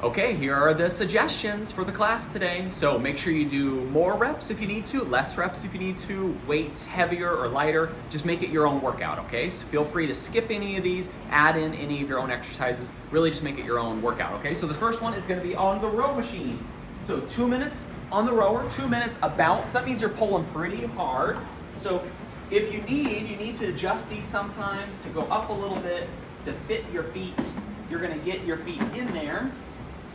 Okay, here are the suggestions for the class today. So make sure you do more reps if you need to, less reps if you need to, weights heavier or lighter. Just make it your own workout, okay? So feel free to skip any of these, add in any of your own exercises. Really just make it your own workout, okay? So the first one is gonna be on the row machine. So 2 minutes on the rower, 2 minutes a bounce. That means you're pulling pretty hard. So if you need to adjust these sometimes to go up a little bit to fit your feet. You're gonna get your feet in there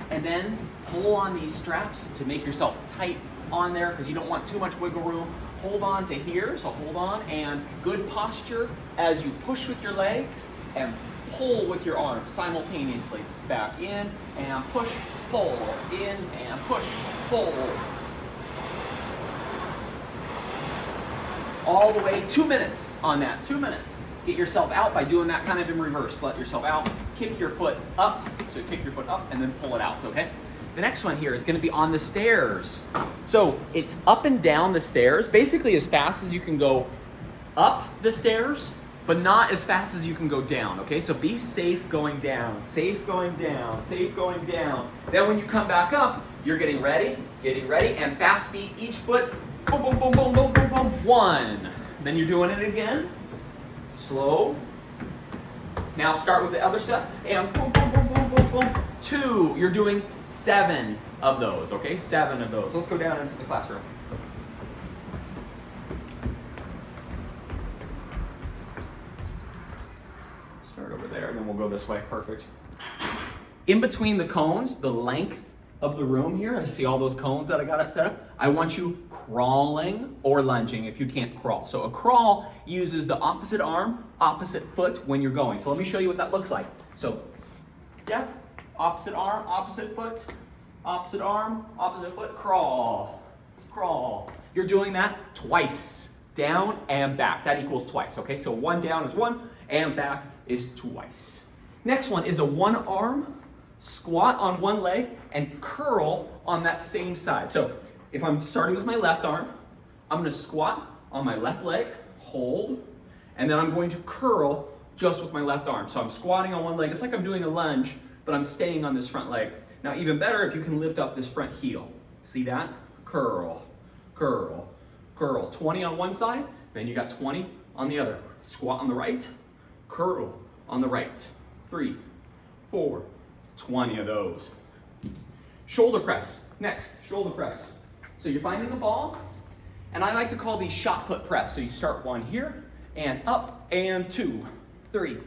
and then pull on these straps to make yourself tight on there because you don't want too much wiggle room. Hold on to here, so hold on, and good posture as you push with your legs and pull with your arms simultaneously. Back in and push, pull, in and push, pull. All the way, 2 minutes on that, 2 minutes. Get yourself out by doing that kind of in reverse. Let yourself out, kick your foot up. So kick your foot up and then pull it out, okay? The next one here is gonna be on the stairs. So it's up and down the stairs, basically as fast as you can go up the stairs, but not as fast as you can go down, okay? So be safe going down, safe going down, safe going down. Then when you come back up, you're getting ready, and fast feet, each foot, boom, boom, boom, boom, boom, boom, boom, 1. Then you're doing it again, slow. Now start with the other step, and boom, boom, boom, boom, boom, boom, 2. You're doing 7 of those, okay? 7 of those. Let's go down into the classroom. Start over there, and then we'll go this way. Perfect. In between the cones, the length of the room here, I see all those cones that I got it set up. I want you crawling or lunging if you can't crawl. So a crawl uses the opposite arm, opposite foot when you're going. So let me show you what that looks like. So step, opposite arm, opposite foot, opposite arm, opposite foot, crawl, crawl. You're doing that twice, down and back. That equals twice, okay? So 1 down is 1 and back is twice. Next one is a 1 arm squat on 1 leg and curl on that same side. So if I'm starting with my left arm, I'm gonna squat on my left leg, hold, and then I'm going to curl just with my left arm. So I'm squatting on 1 leg. It's like I'm doing a lunge, but I'm staying on this front leg. Now even better if you can lift up this front heel. See that? Curl, curl, curl. 20 on one side, then you got 20 on the other. Squat on the right, curl on the right. 3, 4, 20 of those. Shoulder press, next, shoulder press. So you're finding the ball, and I like to call these shot put press. So you start 1 here, and up, and 2, 3,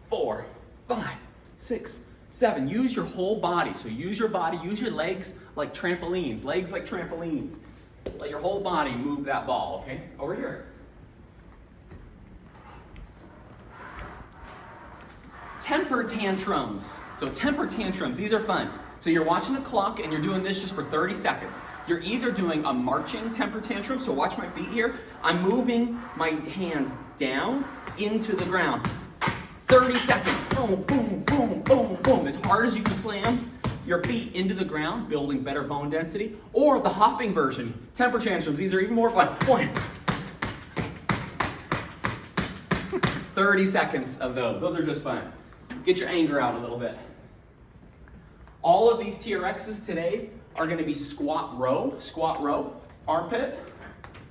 4, 5, 6, 7. Use your whole body. So use your body, use your legs like trampolines, legs like trampolines. Let your whole body move that ball, okay? Over here. Temper tantrums. So temper tantrums, these are fun. So you're watching the clock and you're doing this just for 30 seconds. You're either doing a marching temper tantrum, so watch my feet here. I'm moving my hands down into the ground. 30 seconds, boom, boom, boom, boom, boom. As hard as you can slam your feet into the ground, building better bone density. Or the hopping version, temper tantrums, these are even more fun. 30 seconds of those are just fun. Get your anger out a little bit. All of these TRXs today are gonna be squat row, armpit,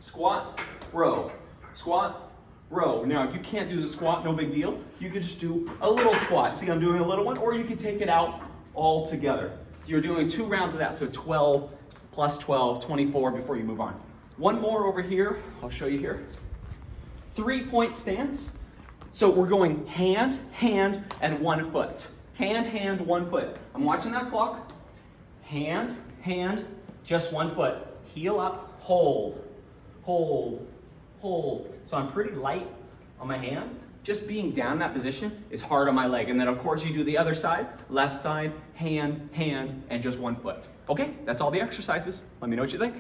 squat, row, squat, row. Now, if you can't do the squat, no big deal. You can just do a little squat. See, I'm doing a little one, or you can take it out all together. You're doing 2 rounds of that, so 12 plus 12, 24 before you move on. 1 more over here, I'll show you here. 3-point stance. So we're going hand, hand, and 1 foot. Hand, hand, 1 foot. I'm watching that clock. Hand, hand, just 1 foot. Heel up, hold, hold, hold. So I'm pretty light on my hands. Just being down in that position is hard on my leg. And then of course you do the other side, left side, hand, hand, and just 1 foot. Okay, that's all the exercises. Let me know what you think.